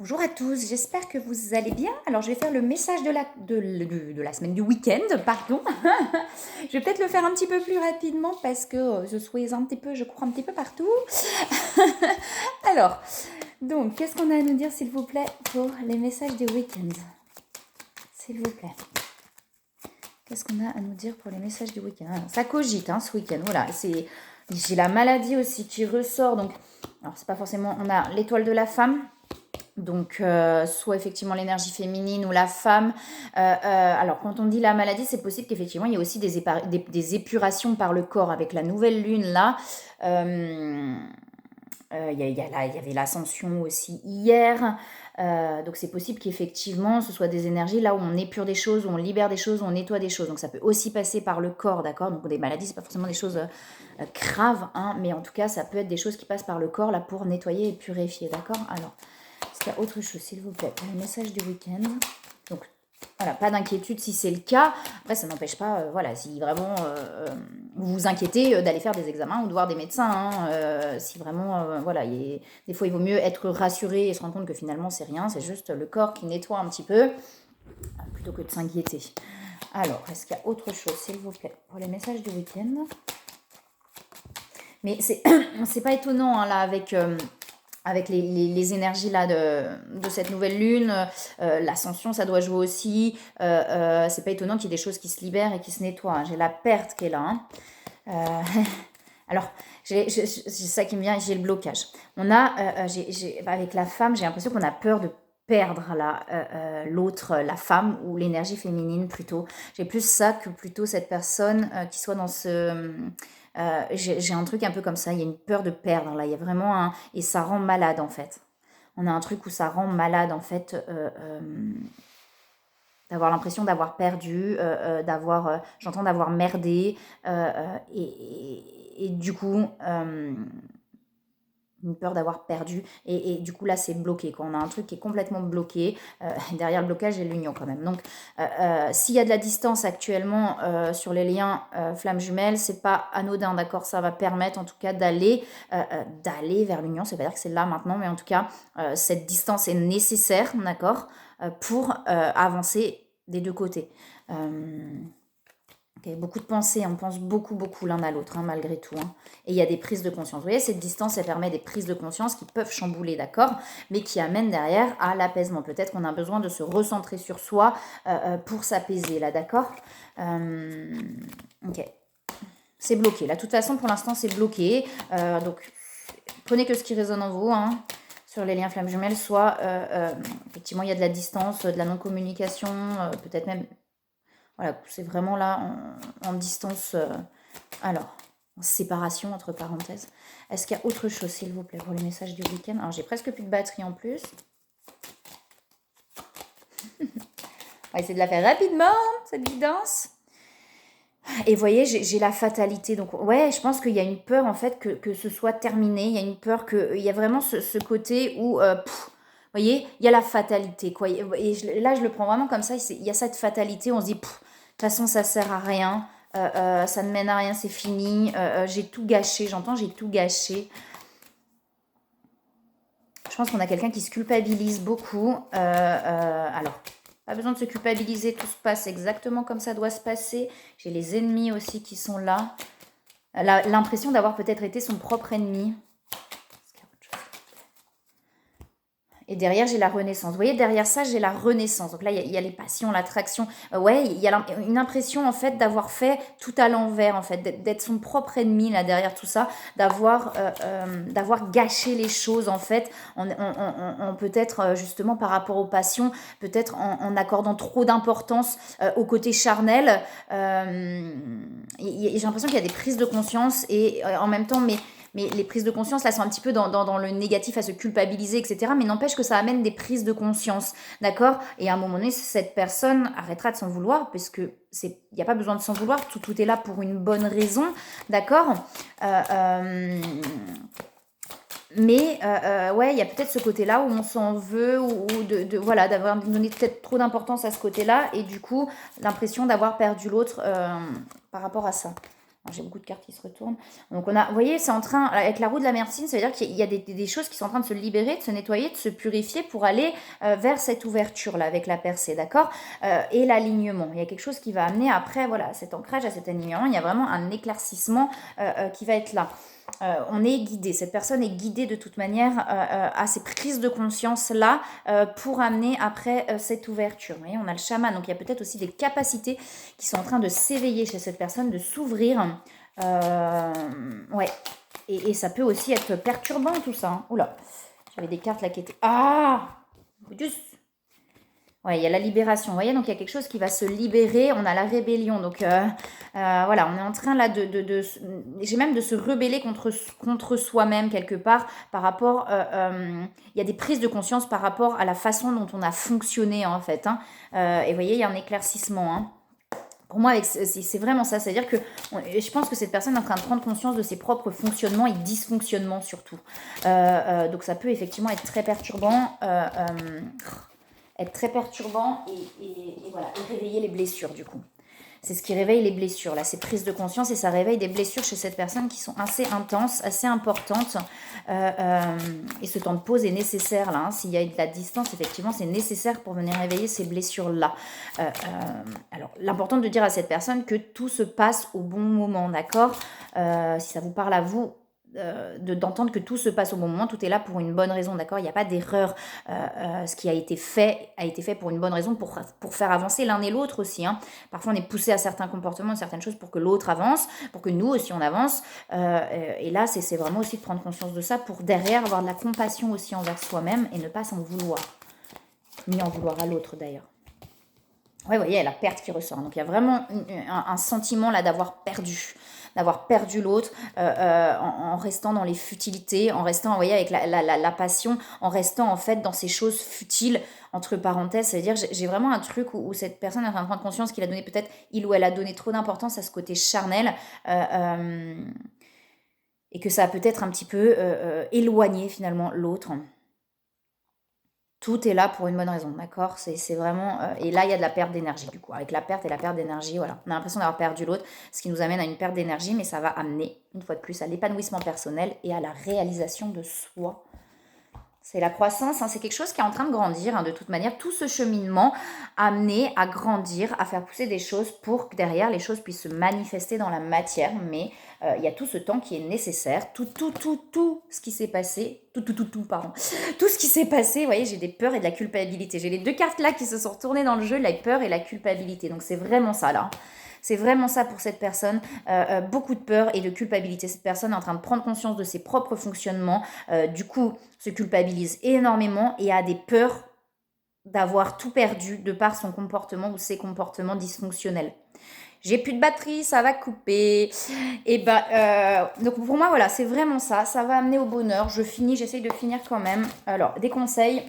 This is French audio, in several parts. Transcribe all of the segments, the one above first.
Bonjour à tous, j'espère que vous allez bien. Alors je vais faire le message de la semaine du week-end, pardon. Je vais peut-être le faire un petit peu plus rapidement parce que je cours un petit peu partout. Alors, donc, qu'est-ce qu'on a à nous dire s'il vous plaît pour les messages du week-end? S'il vous plaît. Qu'est-ce qu'on a à nous dire pour les messages du week-end? Alors, ça cogite ce week-end, voilà. J'ai la maladie aussi qui ressort, donc, alors c'est pas forcément, on a l'étoile de la femme. Donc, soit effectivement l'énergie féminine ou la femme. Alors, quand on dit la maladie, c'est possible qu'effectivement, il y ait aussi des épurations par le corps avec la nouvelle lune là. Il y avait l'ascension aussi hier. Donc, c'est possible qu'effectivement, ce soit des énergies là où on épure des choses, où on libère des choses, où on nettoie des choses. Donc, ça peut aussi passer par le corps, d'accord? Donc, des maladies, c'est pas forcément des choses graves, mais en tout cas, ça peut être des choses qui passent par le corps là pour nettoyer et purifier, d'accord? Alors, est-ce qu'il y a autre chose, s'il vous plaît, pour les messages du week-end? Donc, voilà, pas d'inquiétude si c'est le cas. Après, ça n'empêche pas, voilà, si vraiment vous vous inquiétez d'aller faire des examens ou de voir des médecins. Si vraiment, voilà, des fois, il vaut mieux être rassuré et se rendre compte que finalement, c'est rien. C'est juste le corps qui nettoie un petit peu, plutôt que de s'inquiéter. Alors, est-ce qu'il y a autre chose, s'il vous plaît, pour les messages du week-end? Mais c'est pas étonnant, là, avec les énergies là de cette nouvelle lune, l'ascension, ça doit jouer aussi. C'est pas étonnant qu'il y ait des choses qui se libèrent et qui se nettoient. J'ai la perte qui est là. Alors, c'est ça qui me vient, j'ai le blocage. On a, avec la femme, j'ai l'impression qu'on a peur de perdre l'autre, la femme ou l'énergie féminine plutôt. J'ai plus ça que plutôt cette personne qui soit dans ce... j'ai un truc un peu comme ça, il y a une peur de perdre là, il y a vraiment un... Et ça rend malade en fait. On a un truc où ça rend malade en fait, d'avoir l'impression d'avoir perdu, j'entends d'avoir merdé, et du coup, une peur d'avoir perdu, et du coup là c'est bloqué, quoi. On a un truc qui est complètement bloqué, derrière le blocage et l'union quand même. Donc s'il y a de la distance actuellement sur les liens flammes jumelles, c'est pas anodin, d'accord? Ça va permettre en tout cas d'aller vers l'union. C'est pas dire que c'est là maintenant, mais en tout cas cette distance est nécessaire, d'accord, pour avancer des deux côtés. Okay, beaucoup de pensées, on pense beaucoup l'un à l'autre, malgré tout. Et il y a des prises de conscience. Vous voyez, cette distance, elle permet des prises de conscience qui peuvent chambouler, d'accord, mais qui amènent derrière à l'apaisement. Peut-être qu'on a besoin de se recentrer sur soi pour s'apaiser, là, d'accord. Ok. C'est bloqué. Là, de toute façon, pour l'instant, c'est bloqué. Donc, prenez que ce qui résonne en vous, sur les liens flammes jumelles, soit effectivement, il y a de la distance, de la non-communication, peut-être même... Voilà, c'est vraiment là en distance, alors, en séparation entre parenthèses. Est-ce qu'il y a autre chose, s'il vous plaît, pour les messages du week-end? Alors, j'ai presque plus de batterie en plus. On va essayer de la faire rapidement, cette guidance. Et vous voyez, j'ai la fatalité. Donc, ouais, je pense qu'il y a une peur, en fait, que ce soit terminé. Il y a une peur il y a vraiment ce côté où... vous voyez, il y a la fatalité, quoi. Et là, je le prends vraiment comme ça. Il y a cette fatalité, on se dit, de toute façon, ça sert à rien. Ça ne mène à rien, c'est fini. J'ai tout gâché, j'entends, j'ai tout gâché. Je pense qu'on a quelqu'un qui se culpabilise beaucoup. Alors, pas besoin de se culpabiliser, tout se passe exactement comme ça doit se passer. J'ai les ennemis aussi qui sont là. L'impression d'avoir peut-être été son propre ennemi. Et derrière, j'ai la renaissance. Vous voyez, derrière ça, j'ai la renaissance. Donc là, il y a les passions, l'attraction. Ouais, il y a une impression, en fait, d'avoir fait tout à l'envers, en fait, d'être son propre ennemi, là, derrière tout ça, d'avoir gâché les choses, en fait, en peut-être, justement, par rapport aux passions, peut-être en accordant trop d'importance au côté charnel. J'ai l'impression qu'il y a des prises de conscience et en même temps, mais les prises de conscience, là, sont un petit peu dans le négatif, à se culpabiliser, etc. Mais n'empêche que ça amène des prises de conscience, d'accord? Et à un moment donné, cette personne arrêtera de s'en vouloir, parce que il n'y a pas besoin de s'en vouloir, tout est là pour une bonne raison, d'accord? Mais ouais, il y a peut-être ce côté-là où on s'en veut, ou voilà, d'avoir donné peut-être trop d'importance à ce côté-là, et du coup, l'impression d'avoir perdu l'autre par rapport à ça. J'ai beaucoup de cartes qui se retournent. Donc on a, vous voyez, c'est en train, avec la roue de la médecine, ça veut dire qu'il y a des choses qui sont en train de se libérer, de se nettoyer, de se purifier pour aller vers cette ouverture-là, avec la percée, d'accord, et l'alignement. Il y a quelque chose qui va amener après, voilà, cet ancrage à cet alignement. Il y a vraiment un éclaircissement qui va être là. On est guidé, cette personne est guidée de toute manière à ces prises de conscience là pour amener après cette ouverture. Vous voyez, on a le chaman, donc il y a peut-être aussi des capacités qui sont en train de s'éveiller chez cette personne, de s'ouvrir. Ouais, et ça peut aussi être perturbant tout ça. Hein. Oula, j'avais des cartes là qui étaient... Ah, juste. Ouais, il y a la libération, vous voyez, donc il y a quelque chose qui va se libérer, on a la rébellion, donc voilà, on est en train là j'ai même de se rebeller contre soi-même quelque part par rapport, il y a des prises de conscience par rapport à la façon dont on a fonctionné en fait, hein. Et vous voyez, il y a un éclaircissement, hein. Pour moi, c'est vraiment ça, c'est-à-dire que je pense que cette personne est en train de prendre conscience de ses propres fonctionnements et dysfonctionnements surtout, donc ça peut effectivement être très perturbant, et voilà, et réveiller les blessures du coup. C'est ce qui réveille les blessures, là, ces prises de conscience, et ça réveille des blessures chez cette personne qui sont assez intenses, assez importantes, et ce temps de pause est nécessaire, là, hein. S'il y a de la distance, effectivement, c'est nécessaire pour venir réveiller ces blessures-là. Alors, l'important de dire à cette personne que tout se passe au bon moment, d'accord, si ça vous parle à vous, d'entendre que tout se passe au bon moment, tout est là pour une bonne raison, d'accord, il n'y a pas d'erreur, ce qui a été fait pour une bonne raison, pour faire avancer l'un et l'autre aussi, hein. Parfois on est poussé à certains comportements, certaines choses pour que l'autre avance, pour que nous aussi on avance, et là c'est vraiment aussi de prendre conscience de ça pour derrière avoir de la compassion aussi envers soi-même et ne pas s'en vouloir, ni en vouloir à l'autre d'ailleurs. Ouais, vous voyez, il y a la perte qui ressort. Donc, il y a vraiment un sentiment là d'avoir perdu l'autre en restant dans les futilités, en restant, vous voyez, avec la passion, en restant en fait dans ces choses futiles, entre parenthèses. C'est-à-dire, j'ai vraiment un truc où cette personne est en train de prendre conscience qu'il a donné peut-être, il ou elle a donné trop d'importance à ce côté charnel, et que ça a peut-être un petit peu éloigné finalement l'autre. Tout est là pour une bonne raison, d'accord, c'est vraiment... et là, il y a de la perte d'énergie, du coup. Avec la perte d'énergie, voilà. On a l'impression d'avoir perdu l'autre, ce qui nous amène à une perte d'énergie, mais ça va amener, une fois de plus, à l'épanouissement personnel et à la réalisation de soi. C'est la croissance, hein, c'est quelque chose qui est en train de grandir, hein, de toute manière. Tout ce cheminement amené à grandir, à faire pousser des choses pour que derrière, les choses puissent se manifester dans la matière. Mais il y a tout ce temps qui est nécessaire. Tout ce qui s'est passé, pardon. Tout ce qui s'est passé, vous voyez, j'ai des peurs et de la culpabilité. J'ai les deux cartes là qui se sont retournées dans le jeu, la peur et la culpabilité. Donc c'est vraiment ça là. C'est vraiment ça pour cette personne, beaucoup de peur et de culpabilité. Cette personne est en train de prendre conscience de ses propres fonctionnements, du coup se culpabilise énormément et a des peurs d'avoir tout perdu de par son comportement ou ses comportements dysfonctionnels. J'ai plus de batterie, ça va couper. Et donc pour moi, voilà, c'est vraiment ça. Ça va amener au bonheur. J'essaye de finir quand même. Alors, des conseils.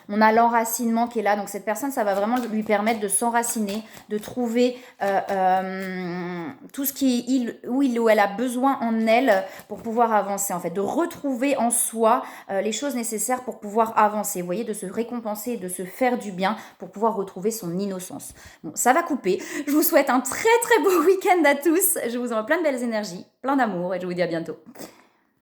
On a l'enracinement qui est là, donc cette personne, ça va vraiment lui permettre de s'enraciner, de trouver tout ce où il ou elle a besoin en elle pour pouvoir avancer, en fait, de retrouver en soi les choses nécessaires pour pouvoir avancer, vous voyez, de se récompenser et de se faire du bien pour pouvoir retrouver son innocence. Bon, ça va couper. Je vous souhaite un très très beau week-end à tous. Je vous envoie plein de belles énergies, plein d'amour et je vous dis à bientôt.